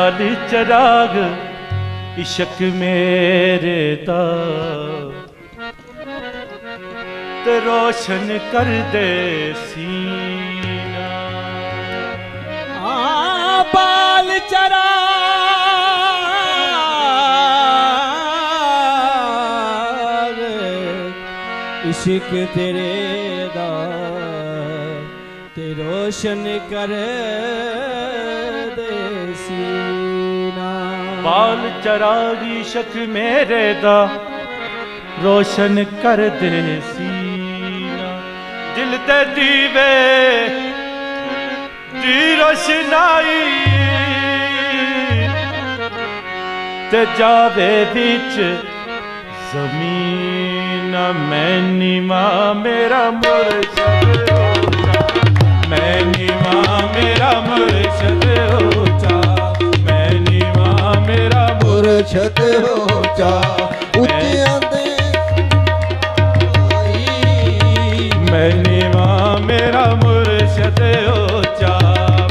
बाल चराग इश्क मेरे दा ते रोशन कर दे सीना। बाल चराग इश्क तेरे दा ते रोशन कर दे सीना। बाल चराग इश्क मेरे दा रोशन कर दे सीना। दिल दे दीवे दी रोशनाई ते जावे बिच ज़मीन। मैं नीवा मेरा मुर्शद मैं नीवा मेरा मुर्शद हो जा। मैं नीवा मेरा मुर्शद हो जा। उच्चियां दे मैं नीवा मेरा मुर्शद हो जा।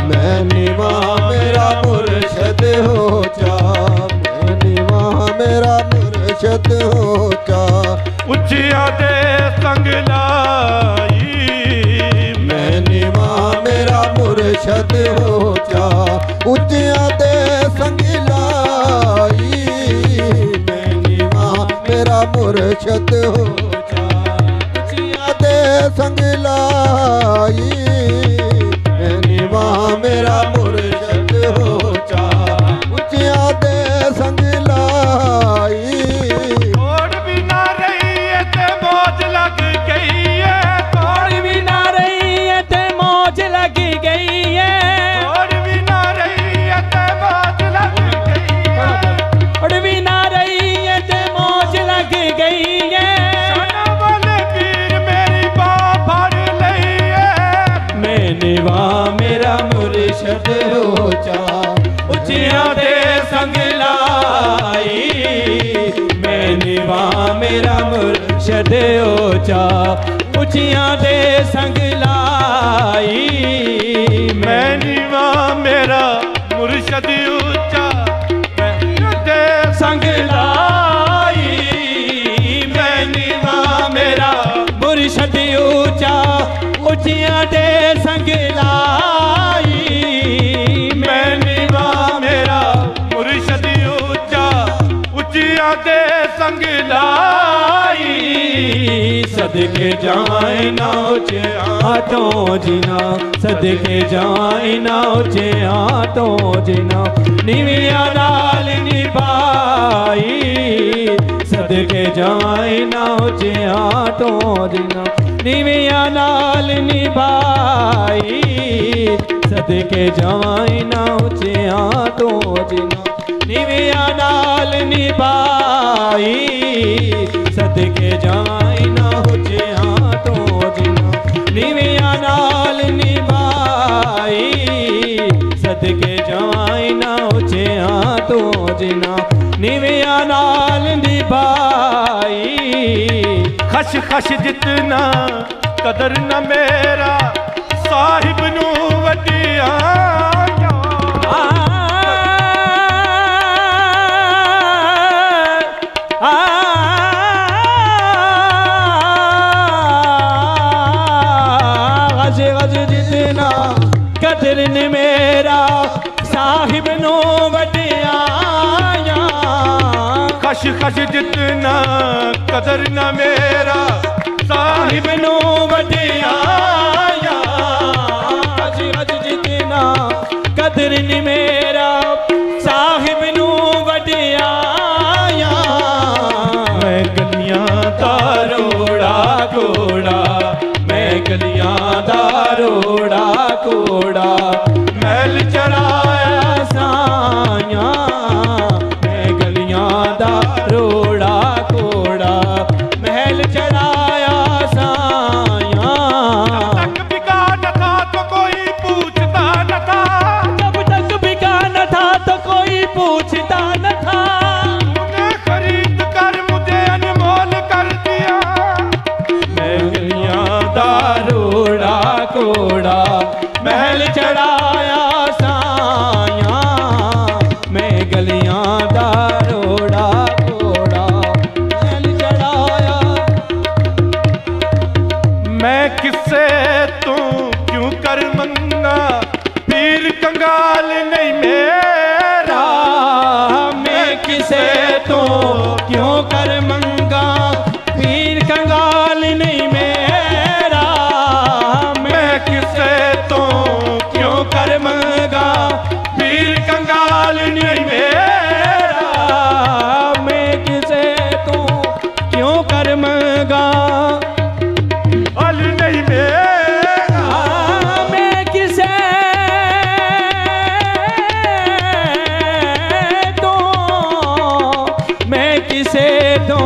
मैं नीवा मेरा मुर्शद हो जा। मैं नीवा मेरा मुर्शद हो जा। उच्चियां दे संग लाई मैं नीवा मेरा मुर्शद हो जा। उच्चियां दे संग लाई मैं नीवा मेरा मुर्शद हो जा। उच्चियां दे संग लाई मैं नीवा मेरा मुर्शद हो जा। उच्चियां दे संग लाई थोड़ भी ना रही है ते मौज लग गई है। थोड़ भी ना रही है ते मौज लग गई है। थोड़ भी ना रही है ते मौज लग गई है। थोड़ भी ना रही है ते मौज लग गई है। सोना वाले पीर मेरी बाह फड़ लई है। मैं नीवा मेरा मुर्शद हो जा। उच्चियां दे संग लाई मैं नीवा मेरा मुर्शद हो जा। उच्चियां दे संग लाई मैं नीवा मेरा मुर्शद ऊंचा। मैं दे संग लाई मैं नीवा मेरा मुर्शद ऊंचा। उच्चियां दे संग लाई मैं नीवा मेरा मुर्शद ऊंचा। उच्चियां दे संग लाई सदके जाए ना उचे आटों जिना। सदके जाए ना उचे आटों जिना। निविया नाल निभाई सदके जाए ना उचे आटों जिना। निविया नाल निभाई सदके जाए ना उचे आटों जिना। निविया नाल निभाई सदके जाए ना उचे आटों जिना। निविया नाल निभाई सदके जाए ना उचे आटों जिना। निविया नाल निभाई खश खश जितना कदर न मेरा साहिब नू वडिया। जितना कदर न मेरा साहिब नो वडिया। खश खश जितना कदर न मेरा साहिब नू वडिया। जितना कदर न मेरा साहिब नो वडिया। मैं गलियां दा रोड़ा घोड़ा। मैं गलियां दा रोड़ा घोड़ा। महल चढ़ाया साया मैं गलियां दा रोड़ा घोड़ा। महल चढ़ाया साया तक बिका न था तो कोई पूछता न था। जब तक बिका न था तो कोई पूछता न था। तूने खरीद कर मुझे अनमोल कर दिया। मैं गलियां दा रोड़ा घोड़ा। महल चढ़ाया सा किसे तू क्यों कर मंगा, पीर कंगाल नहीं मेरा। मैं किसे तो क्यों कर मंगा, पीर कंगाल नहीं मेरा। मैं किसे तो क्यों कर मंगा, पीर कंगाल नहीं मेरा। मैं किसे तो क्यों कर मंगा, अल नहीं मेरा। मैं किसे तो, मैं किसे तो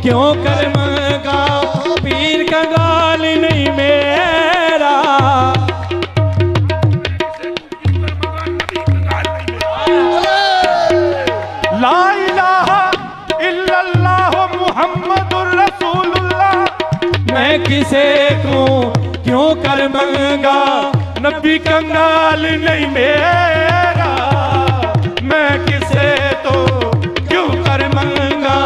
क्यों कर मंगा, पीर कंगाल नहीं मेरा। ला इलाहा इल्लल्लाह मुहम्मदुर रसूलुल्लाह। मैं किसे को क्यों कर मंगा, नबी कंगाल नहीं मेरा। मैं किसे तो क्यों कर मंगा,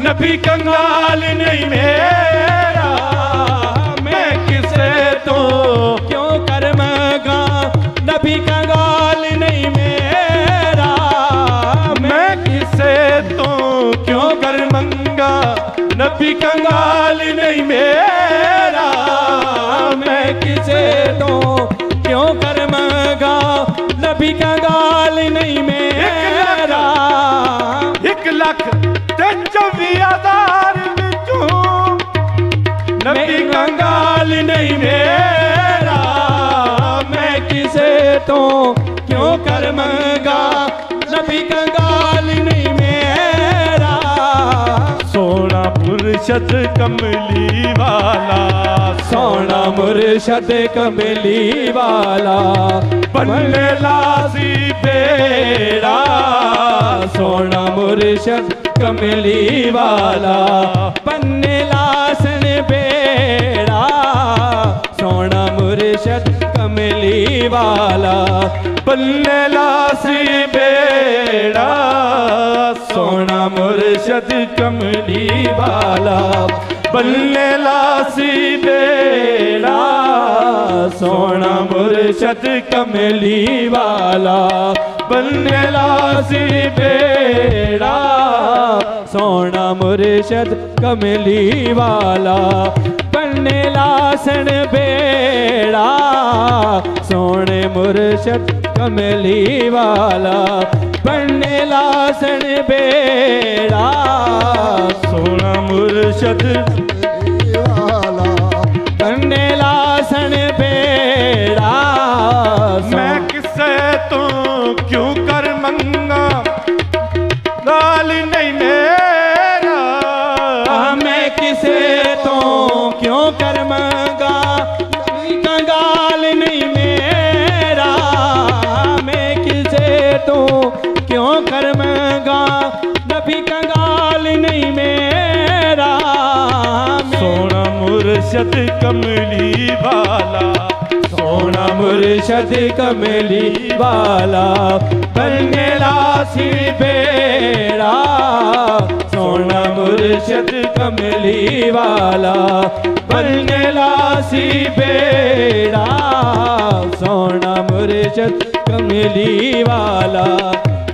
नबी कंगाल नहीं मेरा। मैं किसे तो क्यों कर मंगा, नबी कंगाल नहीं मेरा। मैं किसे तो क्यों कर मंगा, नबी कंगाल नहीं मेरा। मैं किसे तो क्यों कर मंगा, नबी कंगाल नहीं मेरा। 1,24,000 विचों नबी कंगाल नहीं मेरा। मैं किसे तो क्यों कर मंगा, नबी कंगाल नहीं मेरा। सोना मुर्शद कमली वाला, सोना मुर्शद कमली वाला, बनने लासी बेड़ा। सोना मुर्शद कमली वाला, पन्ने लासन बेड़ा। सोना मुर्शद कमली वाला, बनने लासी बेड़ा। सोना मुर्शद कमली वाला, बनने लासी बेड़ा। सोना मुर्शद कमली वाला, बनने लासी बेड़ा। सोना मुर्शद कमली वाला, बनने लासन बेड़ा। सोने मुर्शद कमली वाला, बनने लासन बेड़ा। सोना मुर्शद वाला बनने लासन बेड़ा। मैं किसे तो क्यों कर मंगा, गाल नहीं मेरा। मैं किसे तो क्यों कर मंगा, कंगाल नहीं मेरा। मैं किसे तो क्यों कर मंगा, नबी कंगाल नहीं मेरा। सोना मुर्शद कमली वाला, सोना मुर्शद कमली वाला, बनने लासी बेड़ा। सोना मुर्शद कमली वाला, बनने लासी बेड़ा। सोना मुर्शद कमली वाला,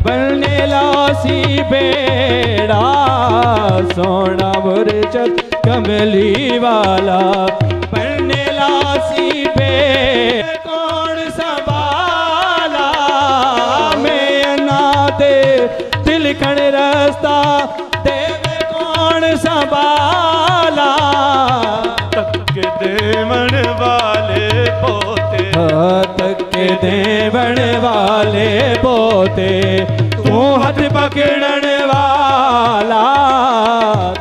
बनने लासी बेड़ा। सोना मुर्शद कमली वाला, बनने लासी बेड़ा। कौन संभाला मैं अनाते दिल खण रास्ता, देवे कौन संभाला। तक के देवन वाले पोते, तक के देवन वाले पोते, तू हाथ पकड़न वाला।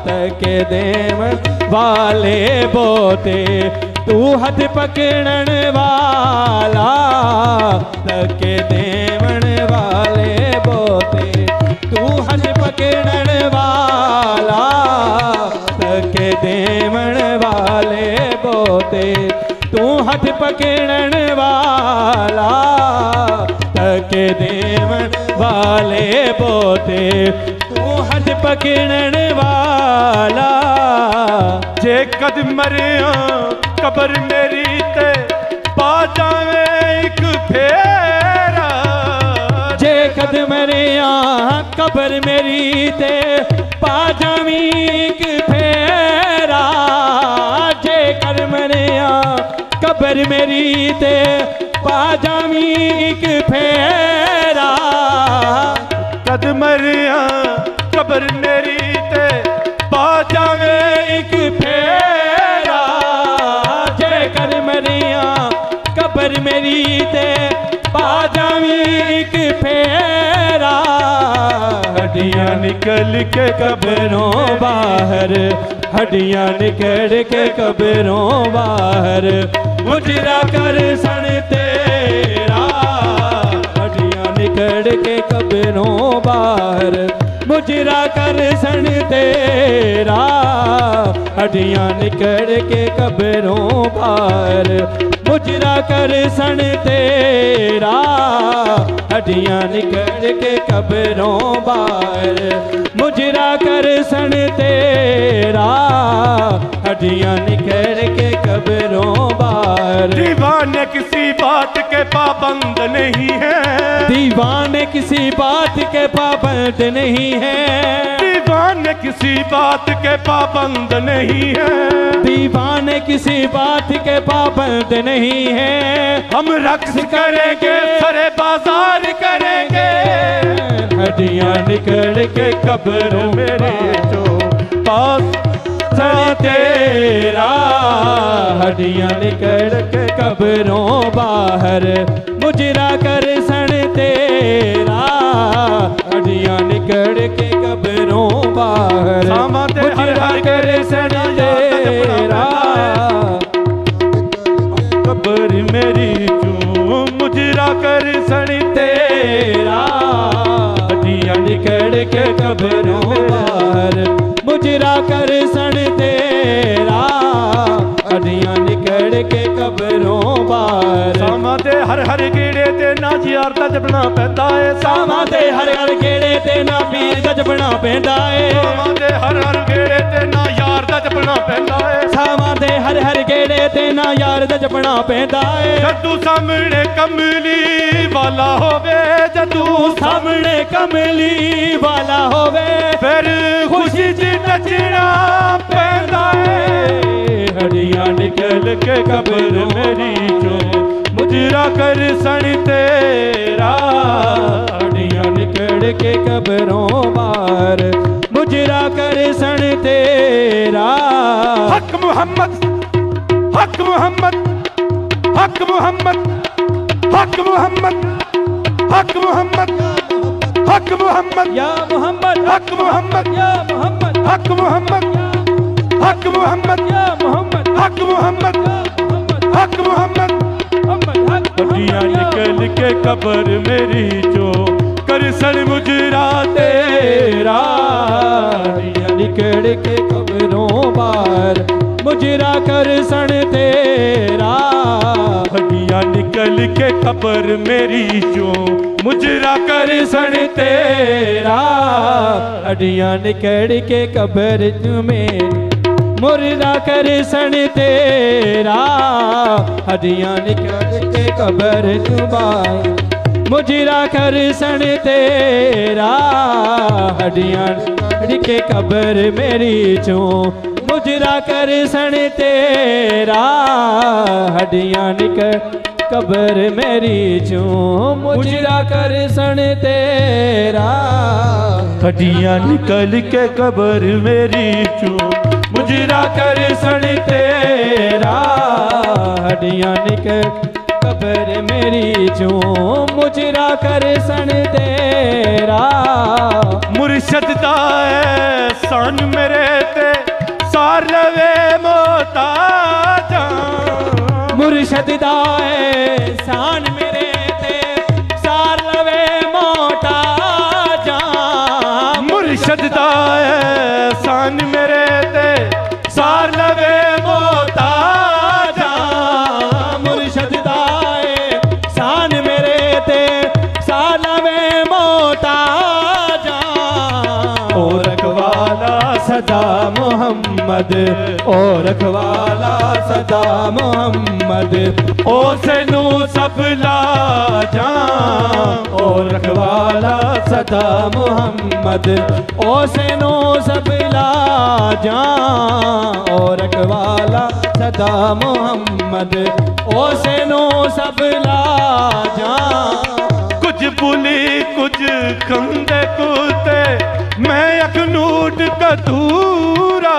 तक के देवन वाले पोते, तू हाथ पकड़न वाला। तक के देवन वाले पोते, तू हाथ पकड़न वाला। तक के देवन वाले पोते, तू हाथ पकड़न वाला। तक के देवन वाले पोते, तू हाथ पकड़न वाला। जे कद मरिया कबर मेरी ते पा जावे एक फेरा। जे कद मरिया कबर मेरी ते पा जावी एक फेरा। जे कद मरिया कबर मेरी ते पा जावी एक फेरा। कद मरिया कबर मेरी ते पा जावे एक फेरा। जे कर मरिया कबर मेरी ते पा जावी एक फेरा। हड्डियां निकल के कब्रों बाहर, हड्डियां निकल के कब्रों बाहर, मुजरा कर सन तेरा। हड्डियां निकल के कब्रों बाहर, मुजरा कर सन तेरा। हड्डियां निकल के कब्रों बाहर, मुजरा कर सन तेरा। हड्डियां निकल के कब्रों बाहर, मुजरा कर सन तेरा। हड्डियां निकल के कब्रों बाहर। दीवाने किसी बात के पाबंद नहीं है। दीवाने किसी बात के पाबंद नहीं है। दीवाने किसी बात के पाबंद नहीं है। दीवाने किसी बात के पाबंद नहीं है। हम रक्स करेंगे सरे बाजार करेंगे। हड्डियां निकल के कब्र मेरे जो पास तेरा। हड्डियां निकल के कब्रों बाहर, मुजरा कर सन तेरा। हड्डियां निकल के कब्रों बाहर, मुजरा कर सन तेरा। कब्र मेरी जो मुजरा कर सन तेरा। हड्डियां निकल के कब्रों बाहर, मुजरा कर सन तेरा। हड्डियां निकल के कब्रों बाहर। सामा दे हर हर गेड़े ते ना यार दा जपना पैंदा है। सामा दे हर हर गेड़े ते ना पीर दा जपना पैंदा है। सामा दे हर हर गेड़े ते ना यार दा जपना पैंदा है। सामा दे हर हर गेड़े ते ना यार दा जपना पैंदा है। जदू सामने कमली वाला होवे, जदू सामने कमली वाला होवे, फिर खुशी च नचना पैंदा है। हड्डियां निकल के कब्र मेरी जो मुजरा कर सन तेरा। हड्डियां निकल के कब्रों बाहर, मुजरा कर सन तेरा। हक मोहम्मद, हक मोहम्मद, हक मोहम्मद, हक मोहम्मद, हक मोहम्मद, हक मोहम्मद, या मोहम्मद, हक मोहम्मद, या मोहम्मद, हक मोहम्मद, हक मोहम्मद, या मोहम्मद, हक मोहम्मद, हक मोहम्मद। हड्डियां निकल के कब्र मेरी जो कर सन मुजरा तेरा। हड्डियां निकल के कब्रों बाहर, मुजरा कर सन तेरा। हड्डियां निकल के कब्र मेरी जो मुजरा कर सन तेरा। हड्डियां निकल के कब्र में मुर्दा कर सन तेरा। हड्डियां निकल के कब्र तुम्हारी, मुजरा कर सन तेरा। हड्डियां निकल के कब्र मेरी चो, मुजरा कर सन तेरा। हड्डियां निकल कब्र मेरी चो, मुजरा कर सन तेरा। हड्डियां निकल के कब्र मेरी चो मुजरा कर सन तेरा। हड्डियां निकल कब्र मेरी चो, मुजरा कर सन तेरा। मुर्शद दा एहसान मेरे ते सार लवे मोहताजा। मुर्शद दा एहसान मेरे ते सार लवे मोहताजा। मुर्शद दा एहसान मेरे ते सार लवे मोहताजा। मुर्शद दा एहसान मेरे ते सार लवे मोहताजा। ओ रखवा सदा मोहम्मद ओ रखवाला सदा मोहम्मद ओ सनू सबला जान ओ रखवाला सदा मोहम्मद ओ सनू सबला जान ओ रखवाला सदा मोहम्मद ओ सनू सबला जान कुछ बुली कुछ खंदे कुते मैं अखनूट कतूरा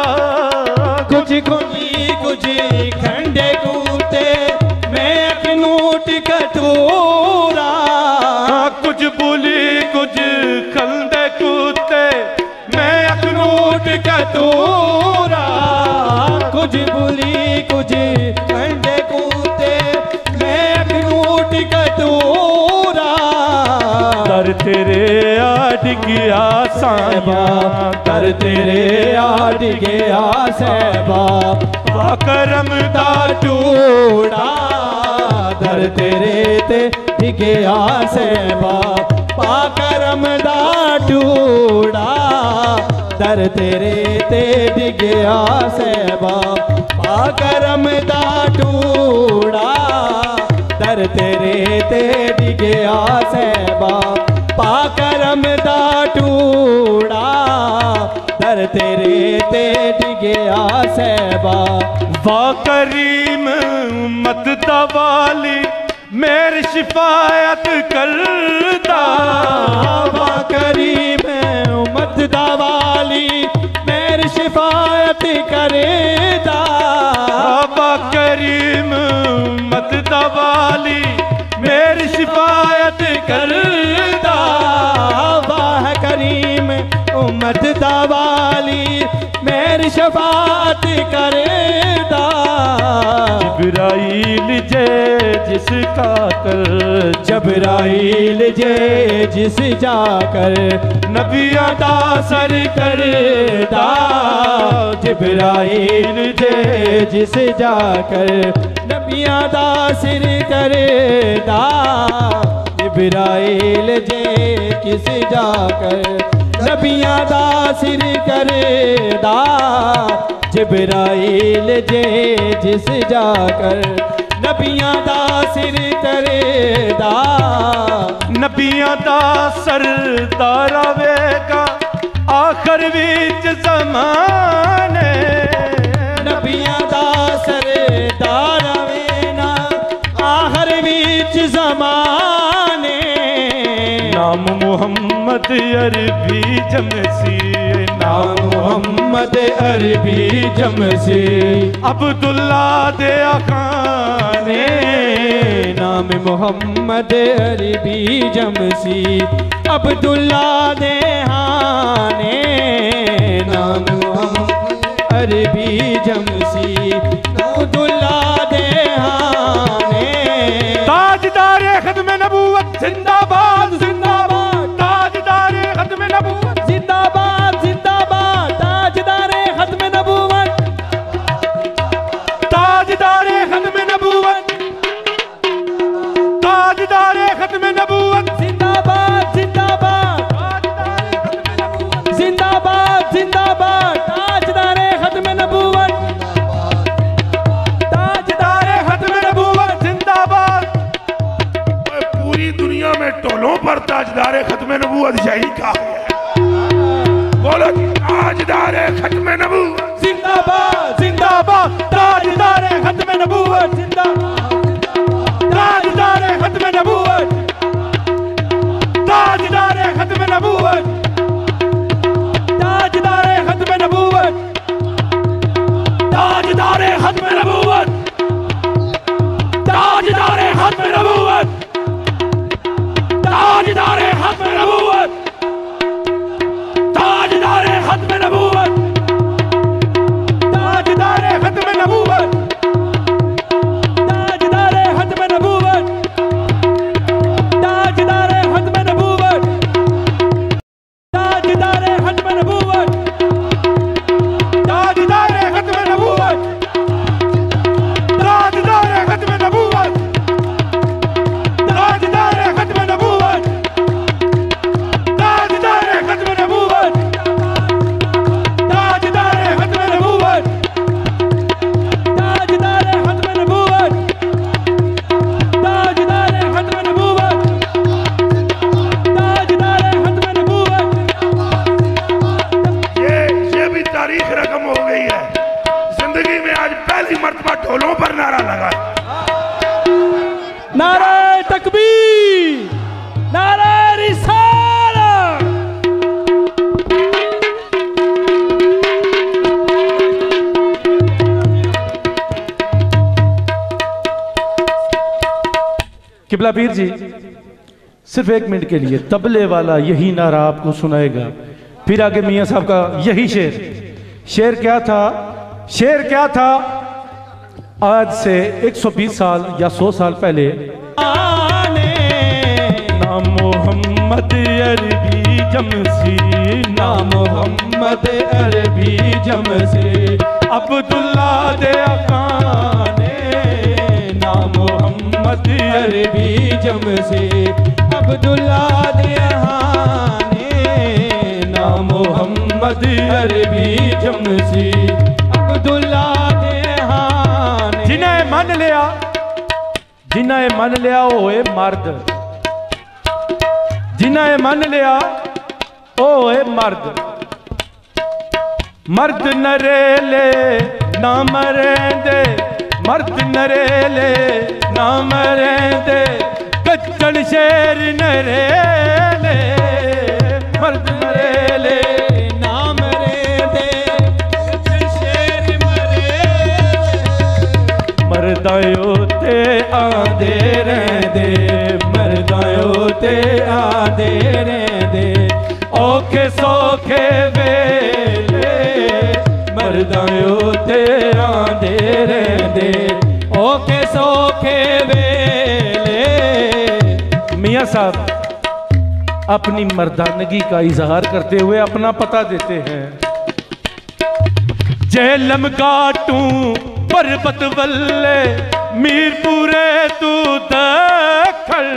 कुछ कुनी कुछ खंडे कूते मैं अखनूट कतूरा कुछ बुली कुछ खंदे कुते मैं अखनूट कतूरा कुछ बुली कुछ खंडे कूते मैं अखनूट कतूरा दर तेरे आड़ गया साहिबा कर तेरे आड़ गया सहबा करम दा टूड़ा दर तेरे ते गया सहबा पाकरम दा टूड़ा दर तेरे ते गया सहबा पाकरम दा टूड़ा दर तेरे ते गया सहबा पाकरम दा टूड़ा दर तेरे ते गया सहबा वा करीम उम्मत दा वाली मेरी शिफायत करदा वा करीम उम्मत दा वाली मेरी शिफायत करेदा वा करीम उम्मत दा वाली मेरी शिफायत करदा वाह करीम उम्मत दा वाली मेरी शफात करेदा जिब्राइल जे जिसका कर जबराइल जे जिस जाकर नबिया दा सर करदा जिब्राइल जे जिस जाकर नबिया दा सिर करेदा जिब्राइल जे किस जाकर नबिया दा सिर करेदा जिब्राइल जे जिस जाकर नबिया दा सिर करेदा नबिया दा सरदार आवेगा आखिर विच ज़माने नबिया दा सरदार आवेना आखिर विच ज़माने नाम मुहम्मद अरबी जमसी नाम मोहम्मद अरबी जमसी अब्दुल्ला दे आखाने नाम मोहम्मद अरबी जमसी अब्दुल्ला दे हाने नाम मोहम्मद अरबी जमसी अब्दुल्ला दे हाने ताजदारे खत्म नबूवत जिंदाबाद जिंदाबाद ताजदारे खत्म नबूवत जिंदाबाद जिंदाबाद ताजदारे खत्म नबूवत ताजदारे खत्म नबूवत ताजदारे खत्म नबूवत जिंदाबाद जिंदाबाद जिंदाबाद जिंदाबाद ताजदारे खत्म नबूवत किबला पीर जी सिर्फ 1 मिनट के लिए तबले वाला यही नारा आपको सुनाएगा, फिर आगे मियाँ साहब का यही शेर क्या था? शेर क्या था? आज से 120 साल या 100 साल पहले ना मोहम्मद अरबी जमसी, ना मोहम्मद अरबी जमसी, अब्दुल्ला दे अकाने, ना मोहम्मद अरबी जमसी, अब्दुल्ला दे अहाने, ना मोहम्मद अरबी जमसी, अब्दुल्ला दे अहाने। जिन्हें मन लिया होए मर्द, जिन्हें मन लिया होए मर्द, मर्द नरेले ना मरेंदे, मर्द नरेले ना मरेंदे, कच्चन शेर नरेले, मर्द नरेले ना मरेंदे, कच्चन शेर मरेले, मर्दायो ते आंदे रहंदे, मर्दायो ते आंदे रहंदे, औखे सौखे वेले, मर्दायो ते आंदे रहंदे, औखे सौखे वेले। मियाँ साहब अपनी मर्दानगी का इजहार करते हुए अपना पता देते हैं। जेलम काटूं पर्वत वल्ले, मीरपुरे तू दखल,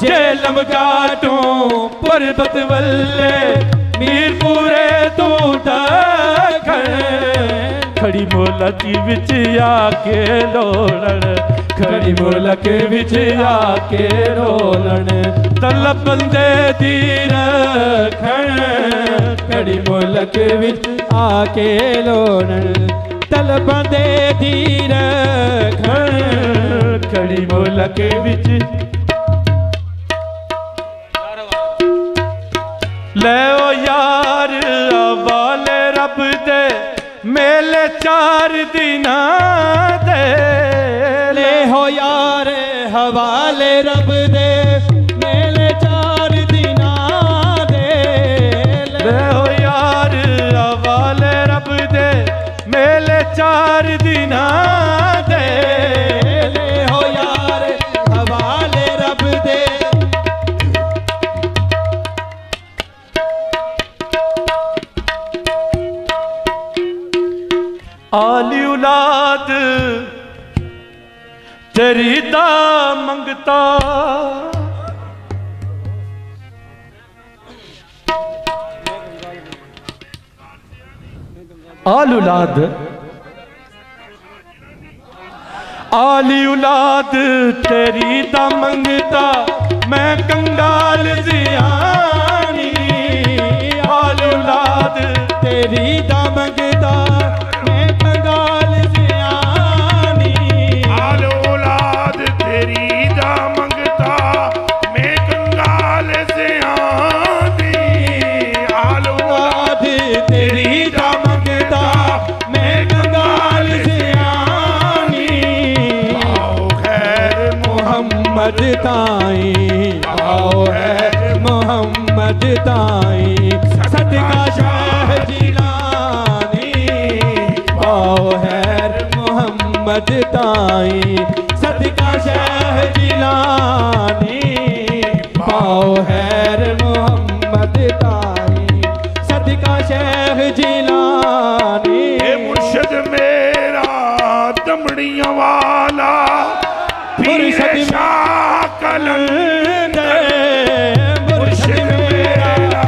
जेलम काटूं पर्वत वल्ले, मीरपुरे तू दखल, खड़ी मोलक विच आके लोलण, खड़ी मोलक विच आके रोलण, तलब बंदे दी रखण, खड़ी मोलक विच आके लोलण, तलब बंदे दी रखण, खड़ी मोलक विच। ले ओ यार हवाले रब दे, मेले 4 दिना दे, ले हो यार हवाले रब दे, मेले 4 दिना दे, ले हो यार हवाले रब दे, मेले 4 दिना दे, ले हो यार हवाले रब दे। आली औलाद तेरी दा मंगता, आली औलाद, आली औलाद तेरी दा मंगता, मैं कंगाल जियानी, आली औलाद तेरी दा मंगता, मैं कंगाल जियानी, आल औलाद तेरी दा मंगता, मैं कंगाल जियानी, आल औलाद तेरी दा मंगता, मैं कंगाल जियानी, आओ खैर मोहम्मद ताई, आओ है मोहम्मद ताई, सदका शाह जिलानी, आओ है मोहम्मद ताई, सदका शाह जिलानी, आओ है मोहम्मद ताई, सदका शाह जिलानी। ए मुर्शद मेरा दमड़ियां वाला, पीर शाह कलंदर, मुर्शद मेरा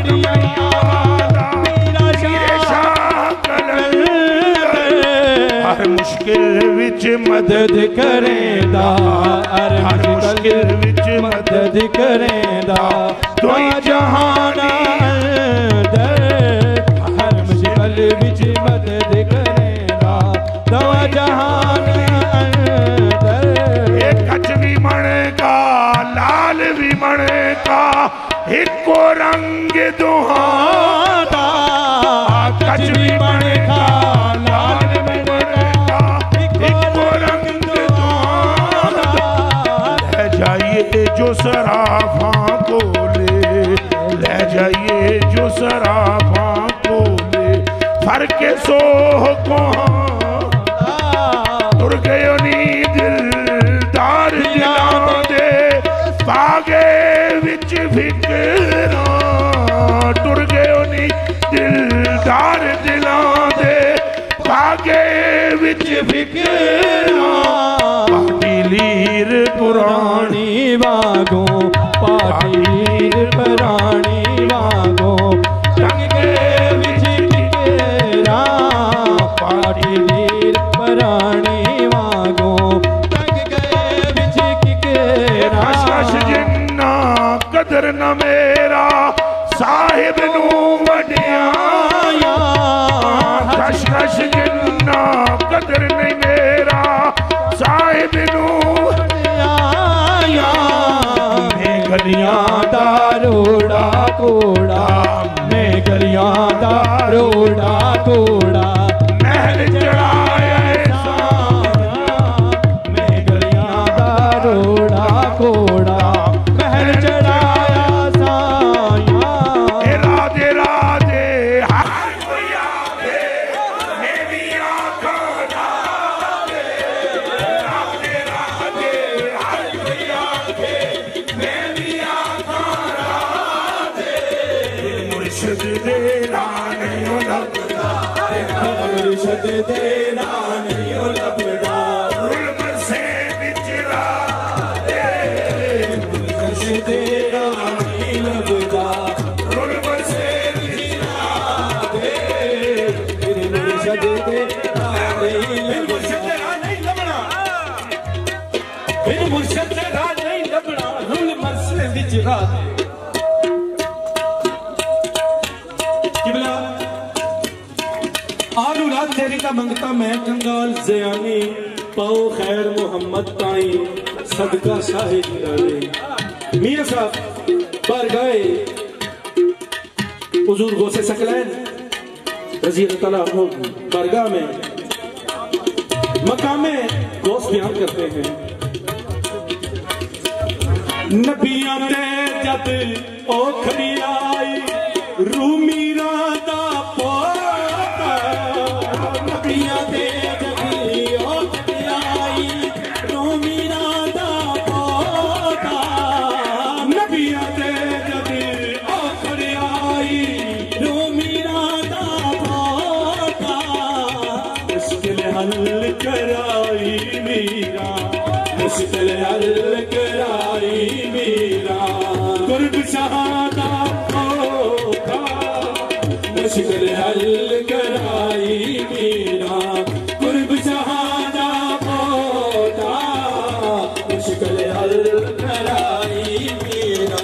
दमड़ियां वाला, पीर शाह कलंदर, हर मुश्किल विच मदद करेंदा, हर मुश्किल विच मदद करेंदा, दुआ जहान अंदर, हर मुश्किल विच मदद करेंदा, दुआ जहान अंदर। एक कच भी मणका लाल भी मणका, इको रंग दुहादा, कच भी मणका लाल भी मणका, इको रंग दुहादा, जो सराफा को ले जाइए जो सराफा को ले फर के सोह को तुर गयो नी दिलदार दिलां दे पागे विच फिकरा तुर गयो नी दिलदार दिलां दे पागे विच फिकरा पाटी लीर पुरानी वागो पाटी लीर पुरानी वागो रंग के विच फिकरा पाटी लीर पुरानी वागो रंग के विच फिकरा शश जिन्ना कदर न मेरा साहिब नू वडियाया कश जिन्ना कदर नहीं मेरा साहिब नू वडियाया मैं गलियां दा रोड़ा कोड़ा मैं गलियां दा रोड़ा कोड़ा महल चढ़ाया मैं गलियां दा रोड़ा कोड़ा महल चढ़ाया साया राधे राधे हर कोई आवे मेरी आँखों राधे राधे राधे हर कोई आवे मेरी आँखों राधे मुर्शिद दे रानियों लबदा मुर्शिद दे रानियों लबदा रुल से बिचरा मुर्शिद दे रानी लबदा रुल से मुर्शिद दे रानी लबदा फिर मुर्शिद दे रानी लबदा रुल मरसे बिचरा किबला आलू रात तेरी का मंगता मैं कंगाल ज़यानी पाओ खैर मोहम्मद ताई सदका शाहिद डाले मियां साहब पर गए हुजूर गौसे सकलैन रज़ी अल्लाह तआला अन्हु बारगाह में मकामे गौस बयान करते हैं नबियां ते जब ओखरी आई रूमी रादा पोता नबियां ते जब ओखरी आई रूमी रादा पोता नबियां ते जब ओखरी आई रूमी रादा पोता मुश्किल हल कराई मीरा मुश्किल हल कराई मीरा गुरब शहादा होता मुश्किल हल कराई मीरा गुरब शहादा होता मुश्किल हल कराई मीरा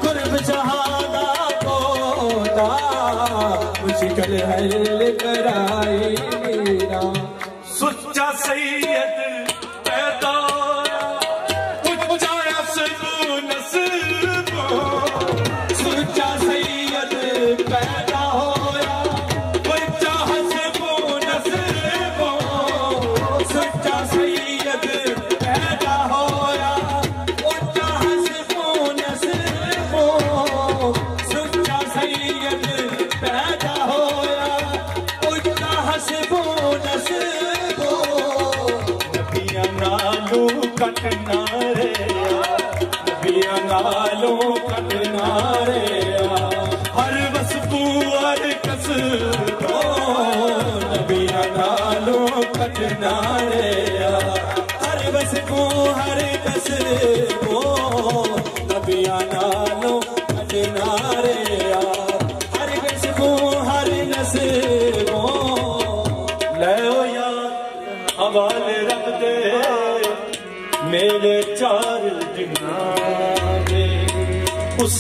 गुरब शहादा होता मुश्किल हल कराई मीरा सुच्चा सैयद पैदा सुच्चा सैयद पैदा होया बच्चा हसबो नस्बो सुच्चा सैयद पैदा होया बच्चा हसबो नस्बो सुच्चा सैयद पैदा होया बच्चा हसबो नस्बो नबियां नालू कटना रे नबियां नालू कटना रे हर वसबू हर कसबो नबियां नालू कटना रे हर वसबू हर कसबो नबियां नालू कटना रे हर वसबू हर नस्बो ले ओ यार हवाले रख दे मेरे चार दिना दे उस